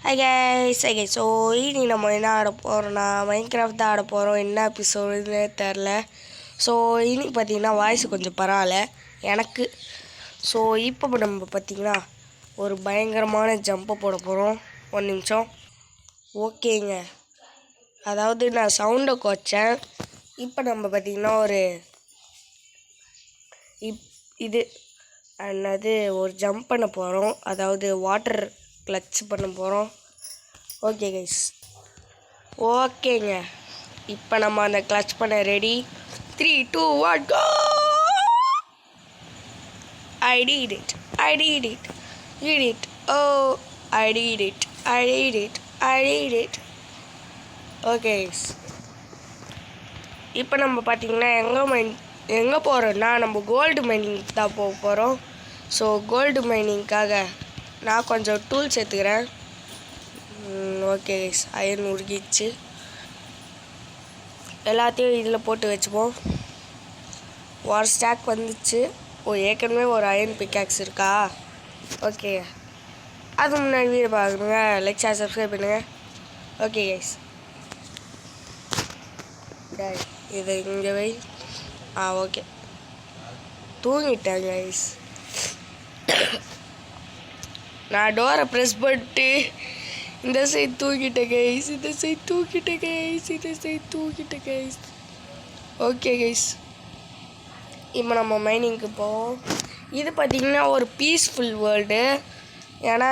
Hi guys so இனி நம்ம என்ன ஆட போகிறோம்னா மைன்கிராஃப்ட் தான் ஆட போகிறோம். என்ன எபிசோடுன்னு தெரில. ஸோ இனி பார்த்தீங்கன்னா வாய்ஸ் கொஞ்சம் பரவாயில்ல எனக்கு. ஸோ இப்போ நம்ம பார்த்திங்கன்னா ஒரு பயங்கரமான ஜம்பை போட போகிறோம். ஒரு நிமிஷம். ஓகேங்க, அதாவது நான் சவுண்டை குறைச்சேன். இப்போ நம்ம பார்த்திங்கன்னா இது என்னது ஒரு ஜம்ப் பண்ண போகிறோம். அதாவது வாட்டர் கிளட்ச் பண்ண போகிறோம். ஓகே கைஸ், ஓகேங்க. இப்போ நம்ம அந்த கிளட்ச் பண்ண ready. 3, 2, 1 go. I did it. Oh, I did it. Okay guys, இப்போ நம்ம பார்த்திங்கன்னா எங்கே போகிறோன்னா நம்ம கோல்டு மைனிங் தான் போக போகிறோம். ஸோ கோல்டு மைனிங்காக நான் கொஞ்சம் டூல்ஸ் எடுத்துக்கிறேன். ஓகே கைஸ், அயன் உருகிச்சு. எல்லாத்தையும் இதில் போட்டு வச்சுப்போம். ஒரு ஸ்டாக் வந்துச்சு. ஏற்கனவே ஒரு அயன் பிக்காக்ஸ் இருக்கா? ஓகே, அது முன்னாடி வீடியோ பார்க்கணுங்க. லைக் ஷேர் சப்ஸ்கிரைப் பண்ணுங்கள். ஓகே கைஸ், இதை இங்கே வை. ஓகே, தூங்கிட்டேன் கைஸ். நான் டோரை ப்ரெஸ் பண்ணிட்டு இந்த சைடு தூக்கிட்டேன் கைஸ். ஓகே கைஸ், இப்போ நம்ம மைனிங்க்கு போவோம். இது பார்த்திங்கன்னா ஒரு பீஸ்ஃபுல் வேர்ல்டு. ஏன்னா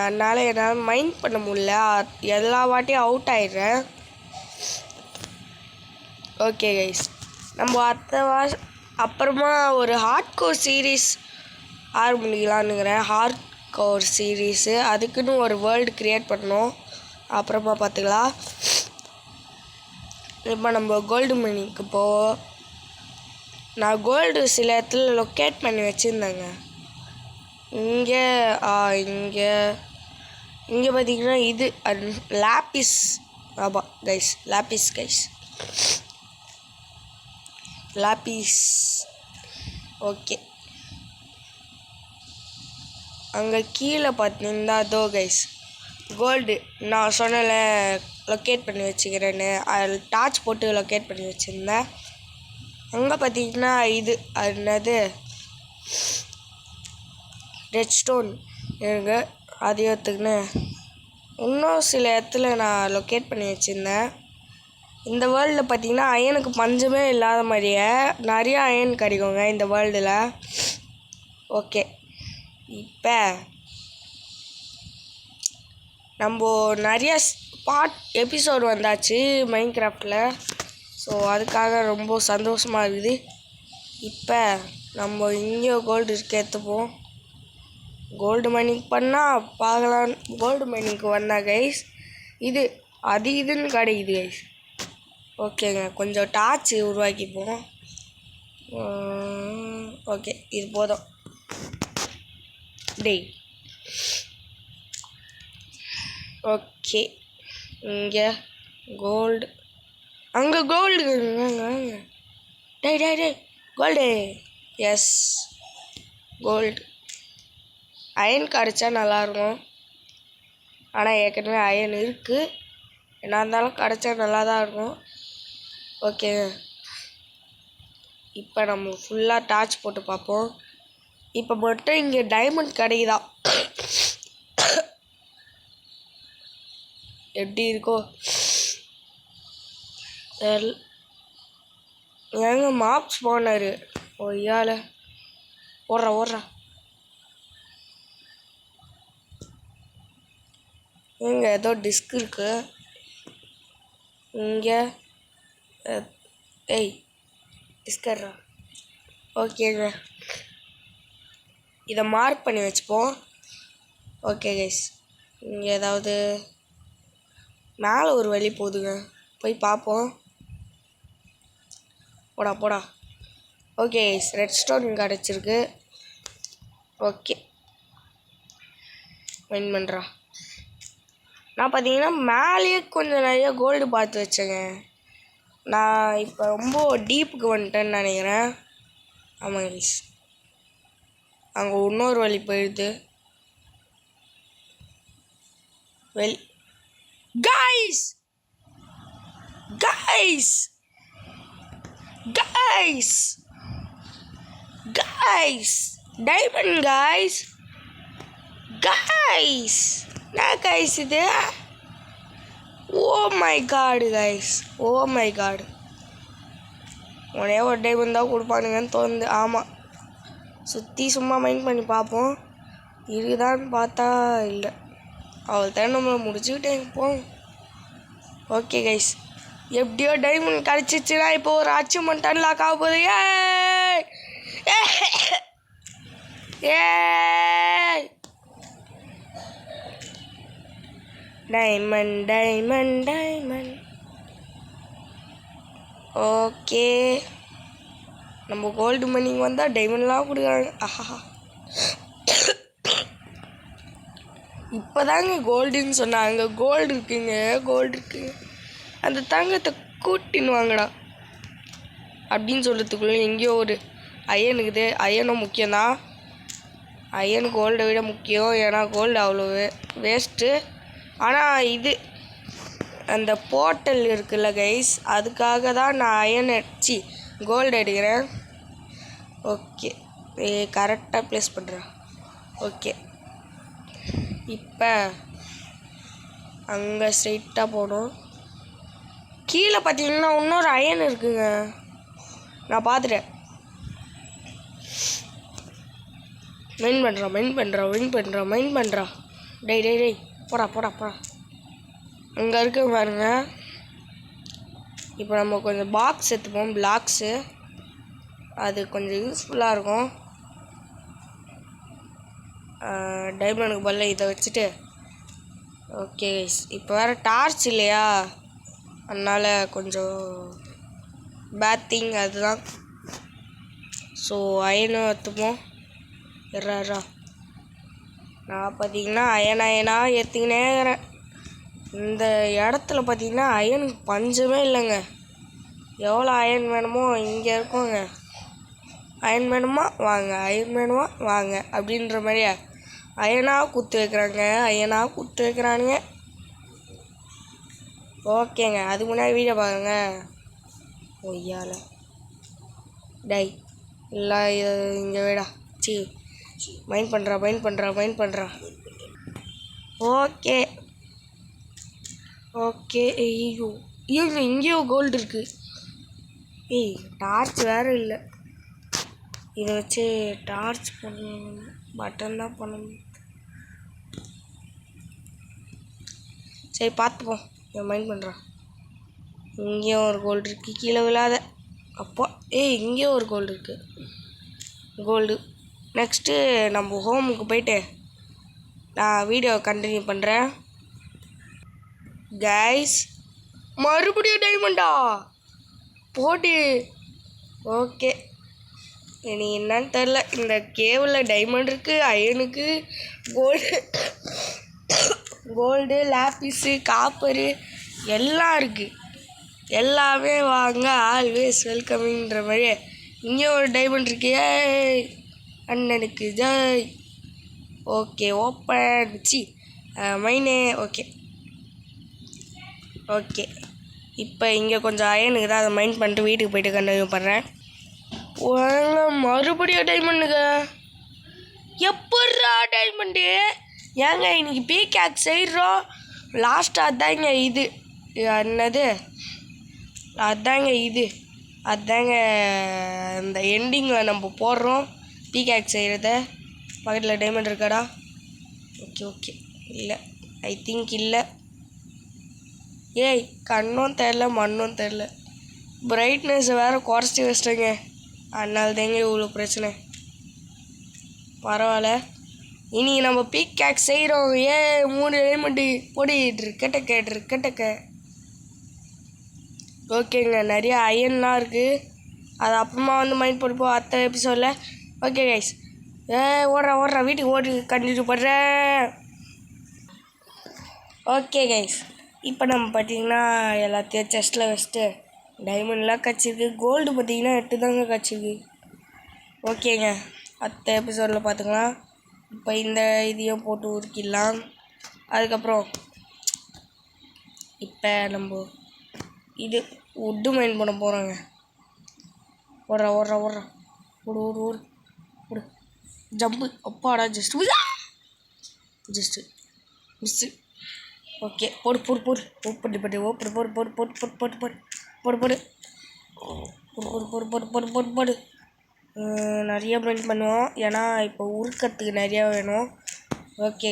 என்னால் மைன் பண்ண முடியல. எல்லா வாட்டியும் அவுட் ஆயிடுறேன். ஓகே கைஸ், நம்ம அப்புறமா ஒரு ஹார்ட் கோர் சீரீஸ் ஆரம்பிக்கலான்னுங்கிறேன். ஹார்ட் கோர் சீரீஸு அதுக்குன்னு ஒரு வேர்ல்டு க்ரியேட் பண்ணணும். அப்புறமா பார்த்துக்கலாம். இப்போ நம்ம கோல்டு மைனிங்க்கு போவோம். நான் கோல்டு சில இடத்துல லொக்கேட் பண்ணி வச்சுருந்தேங்க. இங்கே பார்த்திங்கன்னா இது லாப்பிஸ். ஆமாம் கைஸ், லாப்பிஸ். ஓகே, அங்கே கீழே பார்த்தீங்கன்னா அதோ கைஸ் கோல்டு நான் சொன்னல லொக்கேட் பண்ணி வச்சுக்கிறேன்னு. அதில் டார்ச் போட்டு லொக்கேட் பண்ணி வச்சுருந்தேன். அங்கே பார்த்தீங்கன்னா இது என்னது ரெட் ஸ்டோன் இருங்க, அது ஏற்றுக்குன்னு இன்னும் சில இடத்துல நான் லொக்கேட் பண்ணி வச்சுருந்தேன். இந்த வேர்ல்டில் பார்த்தீங்கன்னா அயனுக்கு பஞ்சமே இல்லாத மாதிரியே நிறையா அயன் கிடைக்குங்க இந்த வேர்ல்டில். ஓகே, இப்போ நம்ம நிறைய எபிசோடு வந்தாச்சு மைன்கிராஃப்டில். ஸோ அதுக்காக ரொம்ப சந்தோஷமாக இருக்குது. இப்போ நம்ம இங்கேயோ கோல்டு இருக்க எடுத்துப்போம். கோல்டு மைனிங் பண்ணால் பார்க்கலாம். கோல்டு மைனிங்க்கு வந்தால் கைஸ் இதுன்னு கிடைக்குது கைஸ். ஓகேங்க, கொஞ்சம் டார்ச் உருவாக்கிப்போம். ஓகே, இது போதும். ஓகே, இங்கே கோல்டு, அங்கே கோல்டு. டேய் கோல்டு. S, gold. அயன் கிடச்சா நல்லாயிருக்கும். ஆனால் ஏற்கனவே அயன் இருக்குது. என்ன இருந்தாலும் கிடச்சா நல்லா தான் இருக்கும். ஓகே, இப்போ நம்ம ஃபுல்லாக டார்ச் போட்டு பார்ப்போம். இப்போ மட்டும் இங்கே டைமண்ட் கிடைக்குதா? எப்படி இருக்கோ ஏங்க மாப்ஸ் போனாரு ஒய்யால. ஓடுறா இங்கே ஏதோ டிஸ்க் இருக்கு இங்கே. டிஸ்கர்ரா. ஓகேங்க, இதை மார்க் பண்ணி வச்சுப்போம். ஓகே கைஸ், இங்கே ஏதாவது மேலே ஒரு வழி போகுதுங்க, போய் பார்ப்போம். போடா. ஓகே கைஸ், ரெட் ஸ்டோன் கிடச்சிருக்கு. ஓகே, மைன் பண்ணுறா. நான் பார்த்தீங்கன்னா மேலேயே கொஞ்சம் நிறைய கோல்டு பார்த்து வச்சேங்க. நான் இப்போ ரொம்ப டீப்புக்கு வந்துட்டேன்னு நினைக்கிறேன். ஆமாம் கைஸ், அங்கே இன்னொரு வழி போயிடுது. Well guys guys guys guys diamond guys guys நான் கைஸ் இது oh my god guys oh my god உடனே ஒரு டைமண்ட் தான் கொடுப்பானுங்கன்னு தோணுது. ஆமாம், சுற்றி சும்மா மைண்ட் பண்ணி பார்ப்போம். இருக்குதான்னு பார்த்தா இல்லை. அவள் தான் நம்மளை முடிச்சுக்கிட்டேன் போம். ஓகே கைஸ், எப்படியோ டைமண்ட் கிடச்சிச்சுன்னா இப்போ ஒரு அச்சீவ்மெண்ட் அன்லாக் ஆக போகுது. ஏய் டைமண்ட் டைமண்ட் டைமண்ட். ஓகே, நம்ம கோல்டு மணிக்கு வந்தால் டைமண்ட்லாம் கொடுக்குறாங்க. ஆஹா, இப்போ தாங்க கோல்டுன்னு சொன்னாங்க. கோல்டு இருக்குங்க, கோல்டு இருக்குங்க. அந்த தங்கத்தை கூட்டின்னு வாங்கடா அப்படின்னு சொல்கிறதுக்குள்ளே எங்கேயோ ஒரு அயன் இருக்குது. அயனும் முக்கியம்தான். அயன் கோல்டை விட முக்கியம். ஏன்னா கோல்டு அவ்வளோ வேஸ்ட்டு. ஆனால் இது அந்த போர்ட்டல் இருக்குல்ல கைஸ், அதுக்காக தான் நான் அயன் அடிச்சு கோல்டு அடிக்கிறேன். ஓகே, கரெக்டாக ப்ளேஸ் பண்ணுறேன். ஓகே, இப்போ அங்கே ஸ்ட்ரைட்டாக போகணும். கீழே பார்த்தீங்கன்னா இன்னொரு அயன் இருக்குங்க, நான் பார்த்துட்டேன். மைண்ட் பண்ணுறா. டேய் டேய் டேய், போடா. அங்கே இருக்க பாருங்க. இப்போ நம்ம கொஞ்சம் பாக்ஸ் எடுத்துப்போம், பிளாக்ஸு. அது கொஞ்சம் யூஸ்ஃபுல்லாக இருக்கும். டைமண்டுக்கு பதில் இதை வச்சுட்டு. ஓகே கைஸ், இப்போ வேறு டார்ச் இல்லையா, அதனால் கொஞ்சம் பேட் திங் அதுதான். ஸோ அயனும் எடுத்துப்போம். எறா நான் பார்த்தீங்கன்னா அயனாக ஏற்றிக்கினே இருக்கிறேன். இந்த இடத்துல பார்த்தீங்கன்னா அயனுக்கு பஞ்சமே இல்லைங்க. எவ்வளோ அயன் வேணுமோ இங்கே இருக்கோங்க. அயன் வேணுமா வாங்க, அயன் வேணுமா வாங்க அப்படின்ற மாதிரியா அயனாக குத்து வைக்கிறானுங்க. ஓகேங்க, அதுக்கு முன்னாடி வீடியோ பாருங்க. ஒய்யால டை இல்லை, இங்கே வேடா. சி மைண்ட் பண்ணுறா. ஓகே ஐயோ இங்கேயோ கோல்டு இருக்குது. ஏய், டார்ச் வேறு இல்லை. இதை வச்சு டார்ச் பண்ணணும், பட்டன் தான் பண்ணணும். சரி பார்த்துப்போம். என் மைண்ட் பண்ணுறான். இங்கேயும் ஒரு கோல்டு இருக்குது, கீழே விழாத. அப்போ இங்கேயும் ஒரு கோல்டு இருக்குது. கோல்டு நெக்ஸ்ட்டு நம்ம ஹோமுக்கு போயிட்டு நான் வீடியோ கண்டினியூ பண்ணுறேன். கைஸ், மறுபடியும் டைமண்டா போட்டு. ஓகே, இனி என்னன்னு தெரில. இந்த கேவில் டைமண்ட் இருக்குது, அயனுக்கு கோல்டு லாப்பிஸு காப்பரு எல்லாம் இருக்குது. எல்லாமே வாங்க, ஆல்வேஸ் வெல்கமிங்கிற மாதிரி. இங்கே ஒரு டைமண்ட் இருக்கு. அண்ணனுக்கு ஜெய். ஓகே, ஓப்பன் மைனே. ஓகே, இப்போ இங்கே கொஞ்சம் அயனுக்கு தான், அதை மைண்ட் பண்ணிட்டு வீட்டுக்கு போயிட்டு கண்டினியூ பண்ணுறேன். மறுபடியும் டைமண்டுங்க. எப்பட்றா டைமண்டு? ஏங்க இன்னைக்கு பீகேக் செய்கிறோம். லாஸ்ட்டாக அதாங்க இது என்னது, அதாங்க இந்த எண்டிங்கில் நம்ம போடுறோம் பீகேக் செய்கிறத. பக்கத்தில் டைமண்ட் இருக்காடா? ஓகே இல்லை, ஐ திங்க் இல்லை. ஏய், கண்ணும் தெரில மண்ணும் தெரில. பிரைட்னஸ் வேறு குறைச்சி வச்சிட்டேங்க, அதனால தாங்க இவ்வளோ பிரச்சனை. பரவாயில்ல, இனி நம்ம பீகேக் செய்கிறோம். 3 டைமண்டு போடிட்டு. ஓகேங்க, நிறைய அயன்லாம் இருக்குது. அது அப்புறமா வந்து மைண்ட் போட்டுப்போம் அடுத்த எபிசோடில். ஓகே கைஸ், ஓடுறா வீட்டுக்கு கண்டினியூ பண்ணுறேன். ஓகே கைஸ், இப்போ நம்ம பார்த்திங்கன்னா எல்லாத்தையும் செஸ்ட்டில் வச்சுட்டு டைமண்ட்லாம் கிடச்சிருக்கு. கோல்டு பார்த்திங்கன்னா 8 தாங்க கிடச்சிருக்கு. ஓகேங்க, அடுத்த எபிசோடில் பார்த்துக்கலாம். இப்போ இந்த இதையும் போட்டு உருக்கிடலாம். அதுக்கப்புறம் இப்போ நம்ம இது உட்டு மைன் பண்ண போகிறோங்க. ஓடுறா ஓடுறா ஓடுறா ஓடு ஓடு ஓடு ஓடு ஜம்பு அப்பாடா ஜஸ்ட்டு மிஸ்ஸு. ஓகே போடு போடு போடு ஓப்படி போடு ஓப்படி போடு போடு போடு போடு போடு போடு போடு போடு போடு போடு போடு போடு போடு போடு நிறைய மைண்ட் பண்ணுவோம், ஏன்னா இப்போ உருக்கிறதுக்கு நிறையா வேணும். ஓகே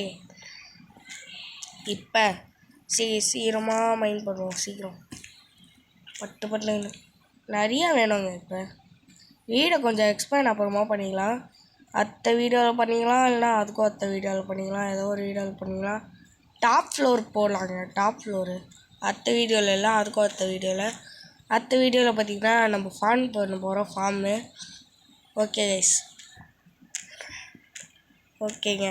இப்போ சீக்கிரமாக மைண்ட் பண்ணுவோம். சீக்கிரம் பட்டு பட்டு நிறையா வேணுங்க. இப்போ வீடை கொஞ்சம் எக்ஸ்பேண்ட் அப்புறமா பண்ணிக்கலாம். அடுத்த வீடியோவில் பண்ணிக்கலாம், இல்லைனா அதுக்கும் அடுத்த வீடியோவில் பண்ணிக்கலாம். ஏதோ ஒரு வீடியோவில் பண்ணிக்கலாம். டாப் ஃப்ளோர் போடலாங்க. டாப் ஃப்ளோரு அடுத்த வீடியோவில் இல்லை, அதுக்கும் அடுத்த வீடியோவில் பார்த்திங்கன்னா நம்ம ஃபார்ம் பண்ண போகிறோம். Form okay guys. ஓகேங்க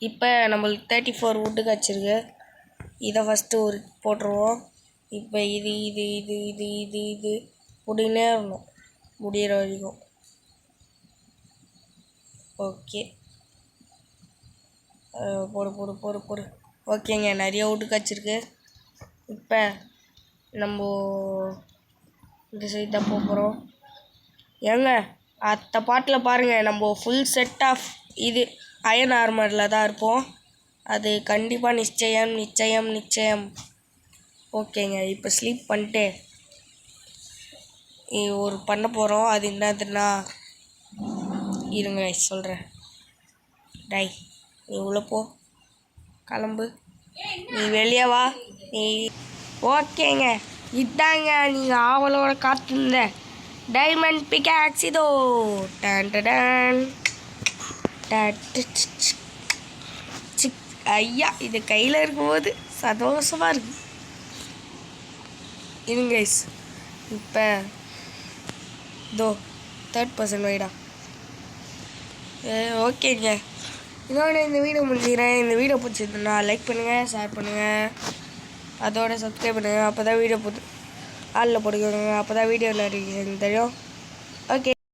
இப்போ நம்மளுக்கு 34 வுட்டு கிடச்சிருக்கு. இதை ஃபஸ்ட்டு ஒரு போட்டுருவோம். இப்போ இது இது இது இது இது இது முடினே இருக்கணும், முடிகிற வரைக்கும். ஓகே போடு போடு போடு போடு. ஓகேங்க நிறைய வுட்டு கிடச்சிருக்கு. இப்போ நம்ம இந்த சைடு தான் போகிறோம். ஏங்க அடுத்த பாட்டில் பாருங்கள், நம்ம ஃபுல் செட் ஆஃப் இது அயன் ஆர்மரில் தான் இருப்போம். அது கண்டிப்பாக நிச்சயம் நிச்சயம் நிச்சயம். ஓகேங்க இப்போ ஸ்லீப் பண்ணிட்டு ஒரு பண்ண போகிறோம். அது என்னதுன்னா இருங்க சொல்கிறேன். டை நீ உள்ள போ, கிளம்பு, நீ வெளியே வா நீ. ஓகேங்க இதாங்க நீங்கள் ஆவலோட காத்திருந்த டைமண்ட் பிக்காக்ஸ். இதோ டன் டன் ஐயா, இது கையில் இருக்கும்போது சந்தோஷமாக இருக்கு. இருங்க கைஸ் இப்போ இதோ 3rd வைடா. ஓகேங்க இதோட இந்த வீடியோ முடிச்சுக்கிறேன். இந்த வீடியோ பிடிச்சிருந்தா லைக் பண்ணுங்கள், ஷேர் பண்ணுங்கள், அதோட சப்ஸ்கிரைப் பண்ணுங்கள். அப்போ தான் வீடியோ ஆளில் போட்டுக்கோங்க. அப்போ தான் வீடியோ நோட்டிஃபிகேஷன் தெரியும். ஓகே.